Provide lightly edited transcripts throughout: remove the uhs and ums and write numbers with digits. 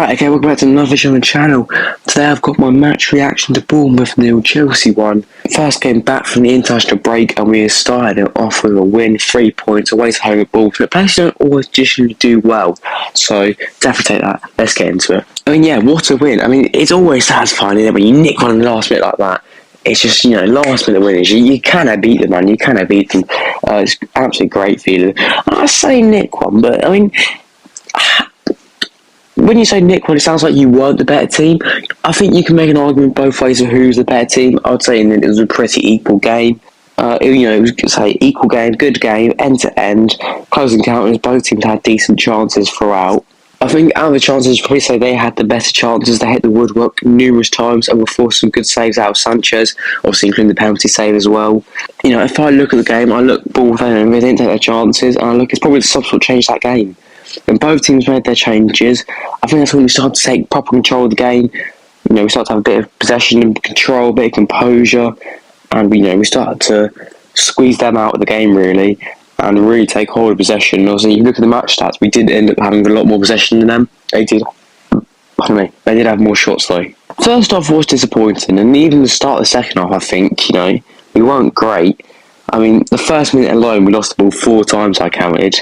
Right, okay, welcome back to another video on the channel. Today I've got my match reaction to Bournemouth 0 Chelsea 1. First game back from the international break and we started it off with a win, 3 points away to home at Bournemouth. The players don't always traditionally do well, so definitely take that. Let's get into it. I mean, yeah, what a win. I mean, it's always satisfying, isn't it, when you nick one in the last minute like that. It's just, last minute winners. You cannot beat them, man. You cannot beat them. It's absolutely great feeling. I say nick one, but I mean, when you say nick one, it sounds like you weren't the better team. I think you can make an argument both ways of who's the better team. I would say it was a pretty equal game. It was equal game, good game, end to end, close encounters. Both teams had decent chances throughout. I think out of the chances, I'd probably say they had the better chances. They hit the woodwork numerous times and were forced some good saves out of Sanchez, obviously including the penalty save as well. If I look at the game, I look Bournemouth and they didn't take their chances, and I look, it's probably the subs that changed that game. When both teams made their changes, I think that's when we started to take proper control of the game. We started to have a bit of possession and control, a bit of composure, and we started to squeeze them out of the game really, and really take hold of possession. Obviously, you look at the match stats, we did end up having a lot more possession than them. They did have more shots though. First half was disappointing, and even the start of the second half, I think, we weren't great. I mean, the first minute alone, we lost the ball 4 times, I counted.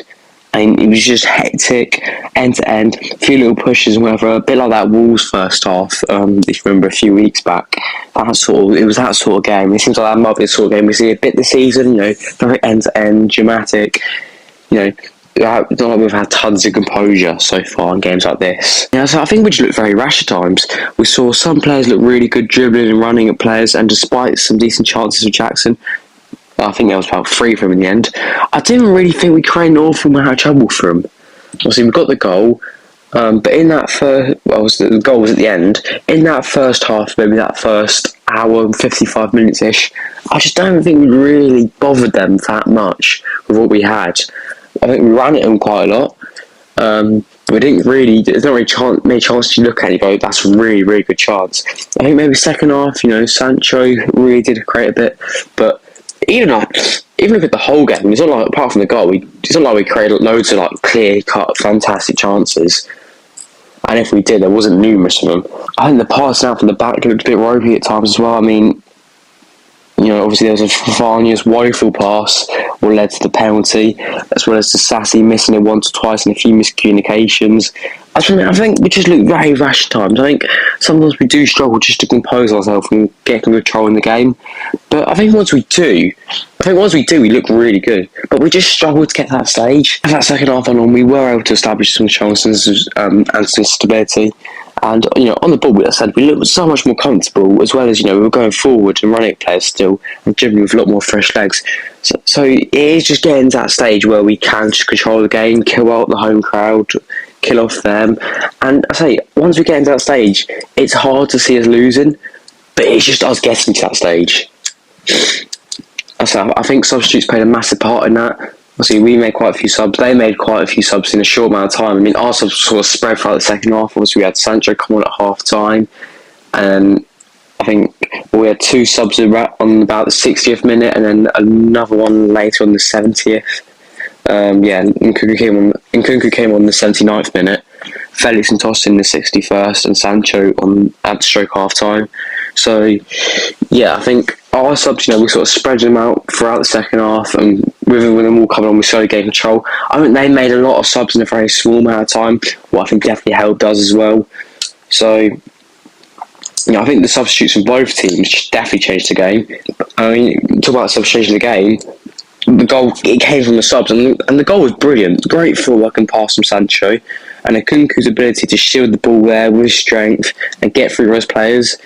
And it was just hectic, end to end, a few little pushes and whatever, a bit like that Wolves first half, if you remember a few weeks back. It was that sort of game. It seems like that might be the sort of game we see a bit this season, very end to end, dramatic. Not like we've had tons of composure so far in games like this. So I think we just looked very rash at times. We saw some players look really good dribbling and running at players, and despite some decent chances with Jackson, I think there was about 3 for him in the end. I didn't really think we created an awful amount of trouble for him. Obviously, we got the goal, but in that the goal was at the end. In that first half, maybe that first hour and 55 minutes-ish, I just don't think we really bothered them that much with what we had. I think we ran at them quite a lot. We didn't really, there's not really many chances to look at it, but that's a really, really good chance. I think maybe second half, Sancho really did create a bit, but even look at the whole game, it's not like, apart from the goal, it's not like we created loads of clear-cut, fantastic chances. And if we did, there wasn't numerous of them. I think the pass out from the back looked a bit ropey at times as well. I mean, obviously there was a Fafania's woeful pass, what led to the penalty, as well as the Sassy missing it once or twice and a few miscommunications. I think we just look very rash at times. I think sometimes we do struggle just to compose ourselves and get control in the game. But I think once we do, we look really good. But we just struggle to get to that stage. As that second half on, we were able to establish some chances and some stability. And, on the ball, as I said, we looked so much more comfortable, as well as, we were going forward and running at players still and dribbling with a lot more fresh legs. So it is just getting to that stage where we can just control the game, kill out the home crowd, kill off them. And I say, once we get into that stage, it's hard to see us losing, but it's just us getting to that stage. I think substitutes played a massive part in that. Obviously, we made quite a few subs. They made quite a few subs in a short amount of time. I mean, our subs sort of spread throughout the second half. Obviously, we had Sancho come on at half time, and I think we had 2 subs on about the 60th minute, and then another one later on the 70th. Nkunku came on the 79th minute. Felix and Tosin in the 61st, and Sancho at the stroke half time. So, I think our subs, we sort of spread them out throughout the second half, and with them all coming on, we slowly gained control. I think they made a lot of subs in a very small amount of time, what I think definitely helped us as well. So, I think the substitutes from both teams definitely changed the game. I mean, talk about substitution of the game. The goal, it came from the subs, and the goal was brilliant. Great footwork and pass from Sancho, and Nkunku's ability to shield the ball there with strength and get through those players,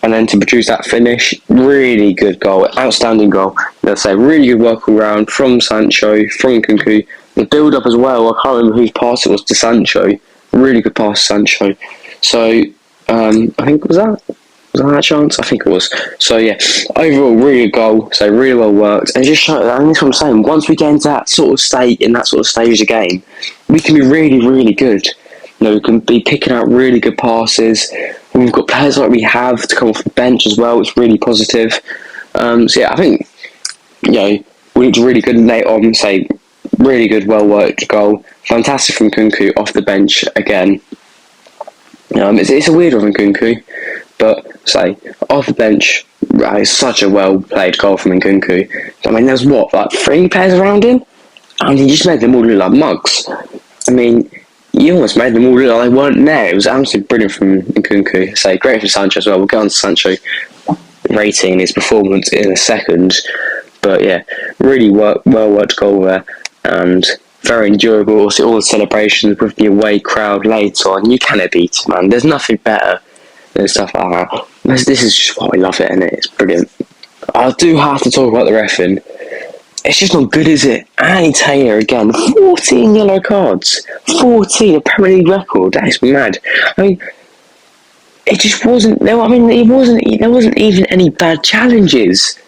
and then to produce that finish. Really good goal, outstanding goal. Let's say really good work all round from Sancho, from Nkunku. The build up as well, I can't remember whose pass it was to Sancho. Really good pass to Sancho. So I think was that chance? I think it was. So overall really good goal. So really well worked, and just show that. And that's what I'm saying. Once we get into that sort of state, in that sort of stage of the game, we can be really, really good. We can be picking out really good passes. We've got players like we have to come off the bench as well. It's really positive. I think we looked really good late on. Say really good, well worked goal. Fantastic from Nkunku off the bench again. it's a weird one from Nkunku, but say off the bench, it's such a well played goal from Nkunku. I mean, there's like 3 players around him, and he just made them all look like mugs. I mean, he almost made them all look like they weren't there. It was absolutely brilliant from Nkunku. Say great for Sancho as well. We'll go on to Sancho rating his performance in a second, but yeah, really well worked goal there, and very enjoyable. Also, all the celebrations with the away crowd later on. You cannot beat it, man. There's nothing better than stuff like that. This is just why we love it, and it's brilliant. I do have to talk about the reffing. It's just not good, is it? Andy Taylor again, 14 yellow cards, 14, a Premier League record. That is mad. I mean, it just wasn't. There wasn't even any bad challenges,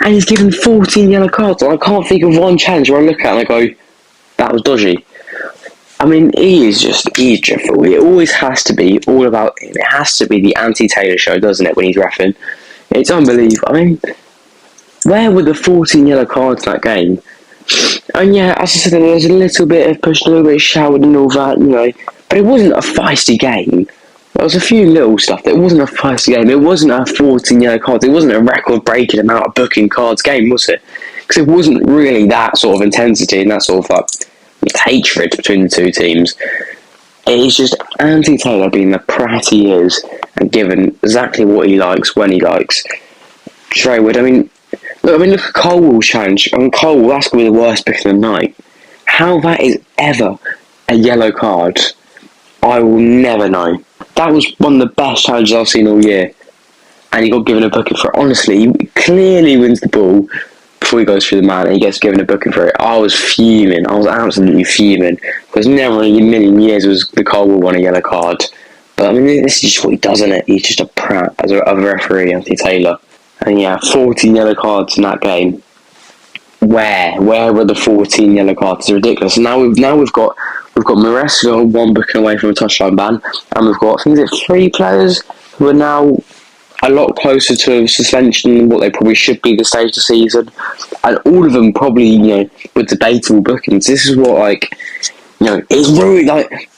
and he's given 14 yellow cards. And I can't think of one challenge where I look at it and I go, that was dodgy. I mean, he's dreadful. It always has to be all about him. It has to be the anti-Taylor show, doesn't it, when he's reffing? It's unbelievable. I mean, where were the 14 yellow cards in that game? And yeah, as I said, there was a little bit of push, a little bit of shouting and all that, but it wasn't a feisty game. There was a few little stuff. It wasn't a feisty game. It wasn't a 14 yellow cards. It wasn't a record-breaking amount of booking cards game, was it? Because it wasn't really that sort of intensity and that sort of hatred between the two teams. It's just Andy Taylor being the prat he is and given exactly what he likes when he likes. It's very weird. I mean, look at Colwell's challenge. I mean, Colwell, that's going to be the worst pick of the night. How that is ever a yellow card, I will never know. That was one of the best challenges I've seen all year. And he got given a booking for it. Honestly, he clearly wins the ball before he goes through the man and he gets given a booking for it. I was fuming. I was absolutely fuming. Because never in a million years was the Colwell won a yellow card. But I mean, this is just what he does, isn't it? He's just a prat as a referee, Anthony Taylor. And yeah, 14 yellow cards in that game. Where were the 14 yellow cards? It's ridiculous. And now we've got Maresca one booking away from a touchline ban, and we've got, I think it's 3 players who are now a lot closer to suspension than what they probably should be this stage of the season, and all of them probably with debatable bookings. This is what it's really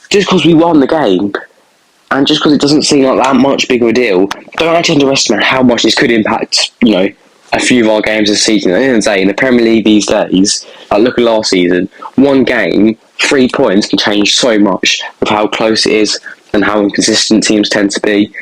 just because we won the game. And just because it doesn't seem like that much big of a deal, don't actually underestimate how much this could impact, a few of our games this season. At the end of the day, in the Premier League these days, look at last season, one game, 3 points can change so much with how close it is and how inconsistent teams tend to be,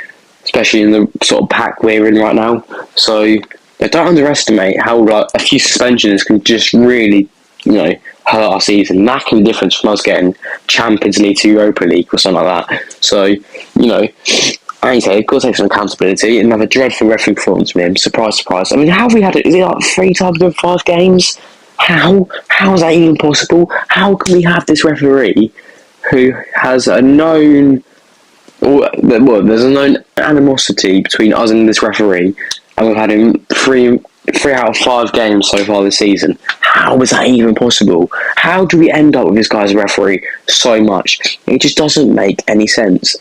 especially in the sort of pack we're in right now. So don't underestimate how a few suspensions can just really, hurt our season. That can be the difference from us getting Champions League to Europa League or something like that. So, I ain't say, got to take some accountability. Another dreadful referee performance from him. Surprise, surprise. I mean, how have we had it? Is it like 3 times in 5 games? How is that even possible? How can we have this referee who has there's a known animosity between us and this referee, and we've had him 3 out of 5 games so far this season? How is that even possible? How do we end up with this guy as a referee so much? It just doesn't make any sense.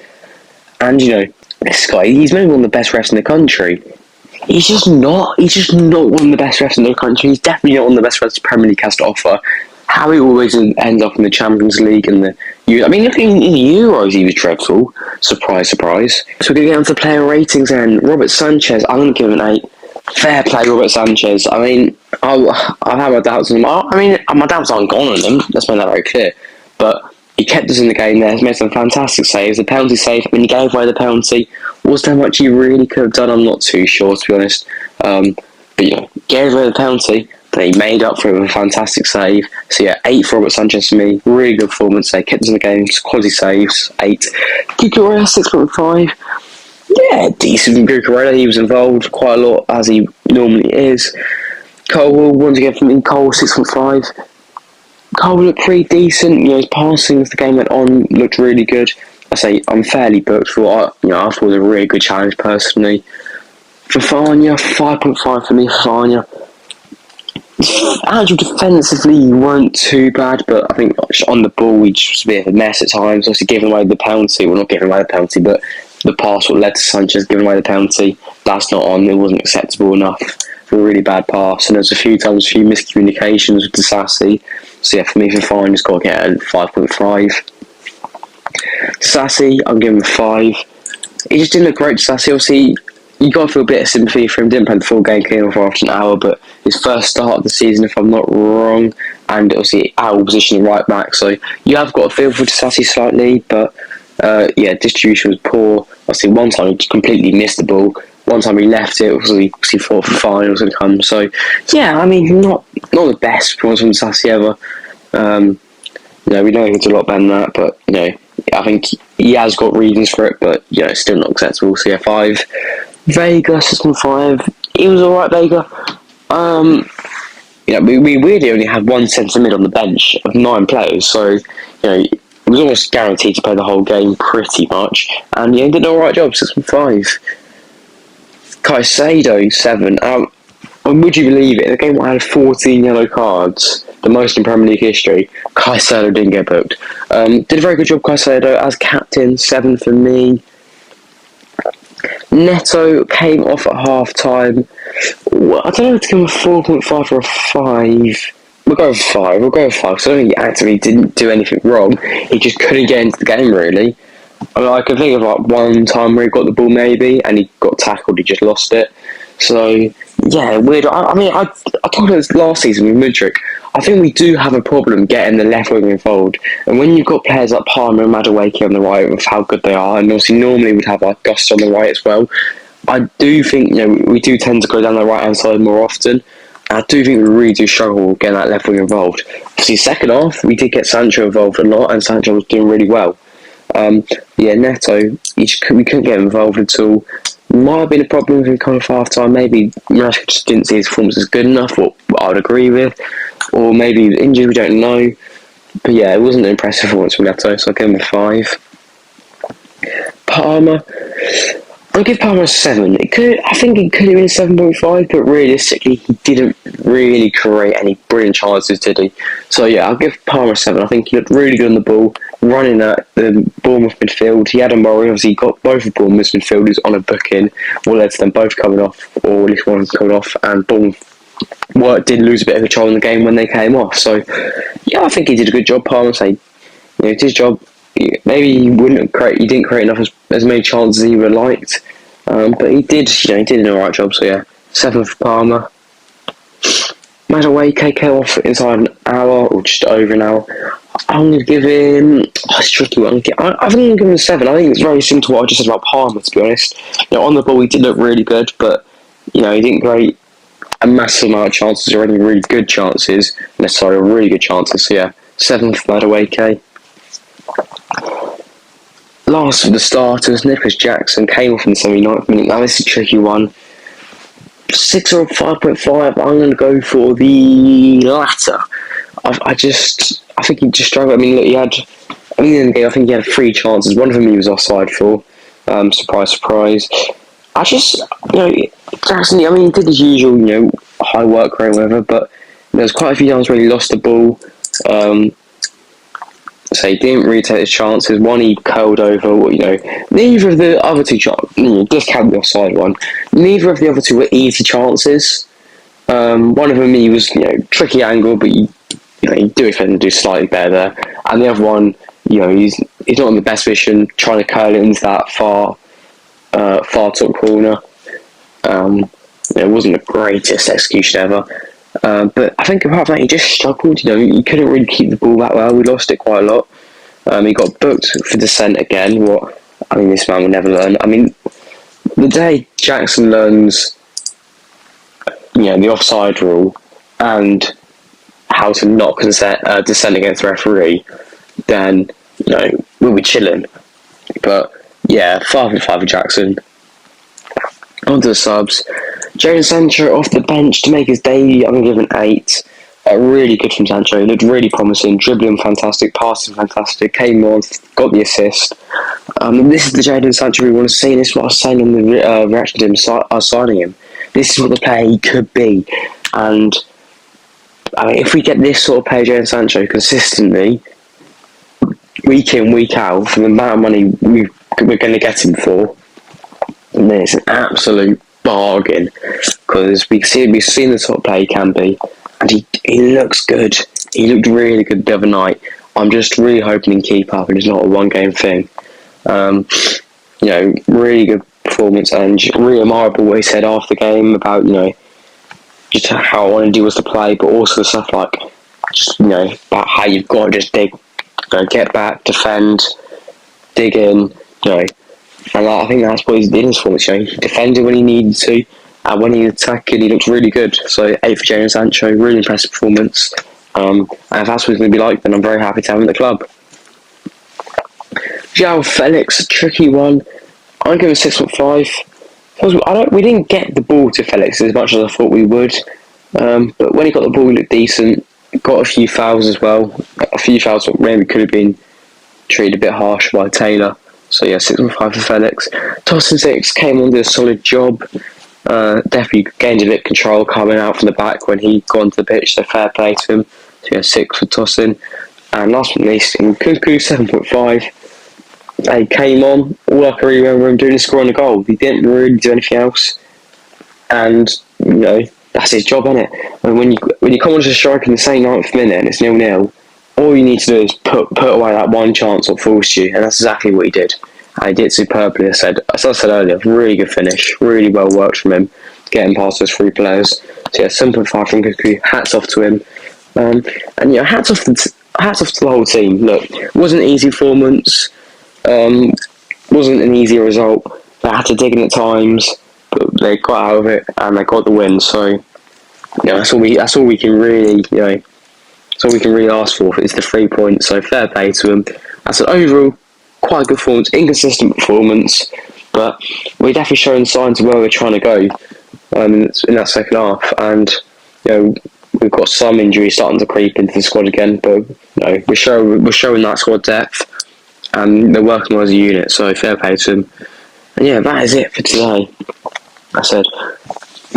And this guy, he's maybe one of the best refs in the country. He's just not one of the best refs in the country. He's definitely not one of the best refs the Premier League has to offer. How he always ends up in the Champions League and the I mean, look, in the Euros he was dreadful. Surprise, surprise. So we're going to get on to player ratings then. Robert Sanchez, I'm going to give him an 8. Fair play, Robert Sanchez. I mean, I've had my doubts on him. I mean, my doubts aren't gone on him. Let's make that very clear. But he kept us in the game there. He's made some fantastic saves. The penalty save, I mean, he gave away the penalty. Was there much he really could have done? I'm not too sure, to be honest. But, gave away the penalty. But he made up for it with a fantastic save. So, yeah, 8 for Robert Sanchez for me. Really good performance. They kept us in the game. Quality saves. 8. Cucurella, 6.5. Yeah, decent from Cucurella. He was involved quite a lot, as he normally is. Cole, once again from me, Cole, 6.5. Cole looked pretty decent. His passing as the game went on looked really good. I say I'm fairly booked for what I thought was a really good challenge personally. Fafana, 5.5 for me. Fafana. Actually, defensively, he weren't too bad, but I think on the ball, he just was a bit of a mess at times. Obviously, giving away the penalty. Well, not giving away the penalty, but the pass what led to Sanchez giving away the penalty. That's not on. It wasn't acceptable enough for a really bad pass. And there's a few miscommunications with Disassi. So yeah, for me, Fafana's got to get a 5.5. Sassy, I'm giving him a 5. He just didn't look great, Sassy. Obviously, you got to feel a bit of sympathy for him. Didn't play the full game, came off after an hour, but his first start of the season, if I'm not wrong, and obviously our position right back. So you have got a feel for Sassy slightly, but distribution was poor. Obviously, one time he completely missed the ball. One time he left it, obviously thought the final was going to come. So, yeah, I mean, not the best performance from Sassy ever. We know he's a lot better than that, but, I think he has got reasons for it, but, it's still not acceptable. So, yeah, 5. Vega, system 5. He was alright, Vega. We weirdly only had one centre mid on the bench of 9 players, so, he was almost guaranteed to play the whole game pretty much, and he did an alright job, 6.5. Caicedo, 7. Would you believe it? The game I had 14 yellow cards, the most in Premier League history. Caicedo didn't get booked. Did a very good job, Caicedo, as captain, 7 for me. Neto came off at half time. Well, I don't know if to give him a 4.5 or a 5. We'll go with 5. Because I don't think he actively didn't do anything wrong. He just couldn't get into the game, really. I can think of one time where he got the ball maybe, and he got tackled. He just lost it. So yeah, weird. I told us last season with Mudryk. I think we do have a problem getting the left wing involved, and when you've got players like Palmer and Madueke on the right, with how good they are, and obviously normally we'd have Gus on the right as well. I do think we do tend to go down the right hand side more often. I do think we really do struggle getting that left wing involved. Obviously, second half we did get Sancho involved a lot, and Sancho was doing really well. Neto, we couldn't get him involved at all. Might have been a problem with him coming off half time. Maybe Rashford just didn't see his performance as good enough, what I would agree with. Or maybe he was injured, we don't know. But yeah, it wasn't an impressive performance from Neto, so I'll give him a 5. Palmer, I'll give Palmer a 7. I think it could have been a 7.5, but realistically, he didn't really create any brilliant chances, did he? So yeah, I'll give Palmer a 7. I think he looked really good on the ball, running at the Bournemouth midfield. He had a Murray, obviously he got both of Bournemouth midfielders on a booking, what led to them both coming off, or at least one of them coming off, and Bournemouth did lose a bit of control in the game when they came off. So yeah, I think he did a good job. Palmer, it's his job. Maybe he didn't create enough as many chances as he would have liked, but he did. He did an alright job. So yeah, 7 for Palmer. Madueke came off inside an hour or just over an hour. I'm going to give him. It's a tricky one. I think I'm going to give him a 7. I think it's very similar to what I just said about Palmer. To be honest, on the ball he did look really good, but he didn't create a massive amount of chances or any really good chances. Necessarily really good chances. So yeah, 7 for Madueke. Last of the starters, Nicholas Jackson came off in the 79th minute. Now this is a tricky one. 6 or 5.5. I'm going to go for the latter. I think he just struggled. In the game, I think he had 3 chances. One of them he was offside for. Surprise, surprise. Jackson. He did his usual, high work rate, whatever. But there was quite a few times where he lost the ball. So he didn't really take his chances. One he curled over. Neither of the other 2 chances. Discount the offside one. Neither of the other 2 were easy chances. One of them he was tricky angle, but you do expect him to do slightly better there. And the other one, he's not in the best position, trying to curl it into that far top corner. It wasn't the greatest execution ever. But I think apart from that, he just struggled. He couldn't really keep the ball that well. We lost it quite a lot. He got booked for dissent again. This man will never learn. The day Jackson learns, the offside rule and how to not dissent against the referee, then we'll be chilling. But yeah, 5 for Jackson. On to the subs. Jadon Sancho off the bench to make his debut. I'm going to give an 8. Really good from Sancho. He looked really promising. Dribbling fantastic. Passing fantastic. Came on. Got the assist. This is the Jadon Sancho we want to see. This is what I was saying in the reaction to him signing him. This is what the player he could be. And if we get this sort of player, Jadon Sancho, consistently, week in, week out, for the amount of money we're going to get him for, and then it's an absolute bargain, because we've seen the sort of player he can be, and he looks good. He looked really good the other night. I'm just really hoping to keep up and it's not a one-game thing. Really good performance and really admirable what he said after the game about, just how Ondi was to play, but also stuff like, just, about how you've got to just dig, get back, defend, dig in, and I think that's what he did in his performance. He defended when he needed to, and when he attacked, he looked really good. So 8 for Jadon Sancho, really impressive performance. And if that's what he's going to be like, then I'm very happy to have him at the club. João Felix, a tricky one. I'm giving 6.5. We didn't get the ball to Felix as much as I thought we would, but when he got the ball, he looked decent. Got a few fouls as well. A few fouls that maybe could have been treated a bit harsh by Taylor. So yeah, 6.5 for Felix. Tosin 6 came on, did a solid job. Definitely gained a bit of control coming out from the back when he got onto the pitch, so fair play to him. So yeah, 6 for Tosin. And last but not least, Nkunku, 7.5. He came on, all I can really remember him doing is scoring a goal. He didn't really do anything else. And, that's his job, isn't it? And when you come on to strike in the same 9th minute and it's 0-0, all you need to do is put away that one chance that forced you, and that's exactly what he did. And he did superbly, as I said earlier, really good finish, really well worked from him, getting past those 3 players. So yeah, 7.5 from Nkunku, hats off to him. And hats off to the whole team. Look, it wasn't an easy performance. Wasn't an easy result. They had to dig in at times, but they got out of it and they got the win. So, that's all we can really, that's all we can really ask for is the 3 points. So fair play to them. That's an overall quite a good performance, inconsistent performance, but we're definitely showing signs of where we're trying to go in that second half. And we've got some injuries starting to creep into the squad again, but we're showing that squad depth. And they're working as a unit, so fair play to them. And yeah, that is it for today. I said,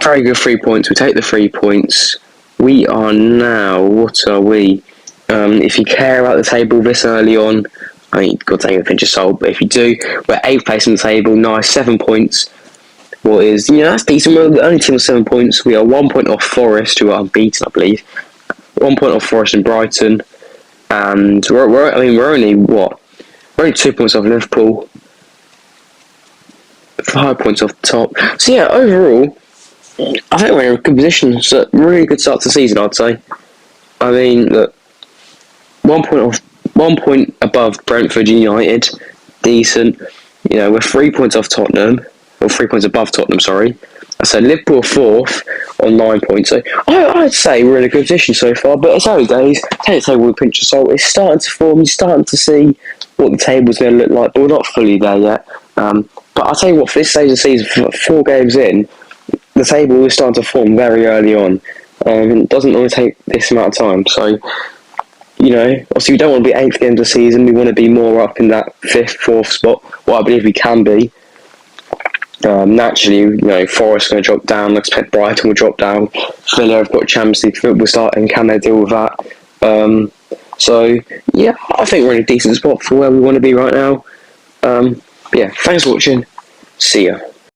very good 3 points. We take the 3 points. We are now, what are we? If you care about the table this early on, I mean, you've got to take it with a pinch of salt, but if you do, we're 8th place on the table, nice, 7 points. What is, that's decent. We're the only team with 7 points. We are 1 point off Forest, who are unbeaten, I believe. 1 point off Forest and Brighton. And we're only, what? We're only 2 points off Liverpool, 5 points off the top. So yeah, overall, I think we're in a good position. It's a really good start to the season, I'd say. I mean, look, 1 point above Brentford United, decent. We're 3 points off Tottenham, or 3 points above Tottenham. Sorry. I said Liverpool 4th on 9 points. So I'd say we're in a good position so far. But it's early days. Take the table with a pinch of salt. It's starting to form. You're starting to see what the table's going to look like, but we're not fully there yet. But I'll tell you what, for this stage of the season, 4 games in, the table is starting to form very early on. It doesn't normally take this amount of time. So, obviously we don't want to be 8th at the end of the season. We want to be more up in that 5th, 4th spot, what I believe we can be. Naturally, Forest are going to drop down. I expect Brighton will drop down. Villa have got Champions League football starting. Can they deal with that? So, yeah, I think we're in a decent spot for where we want to be right now. Yeah, thanks for watching. See ya.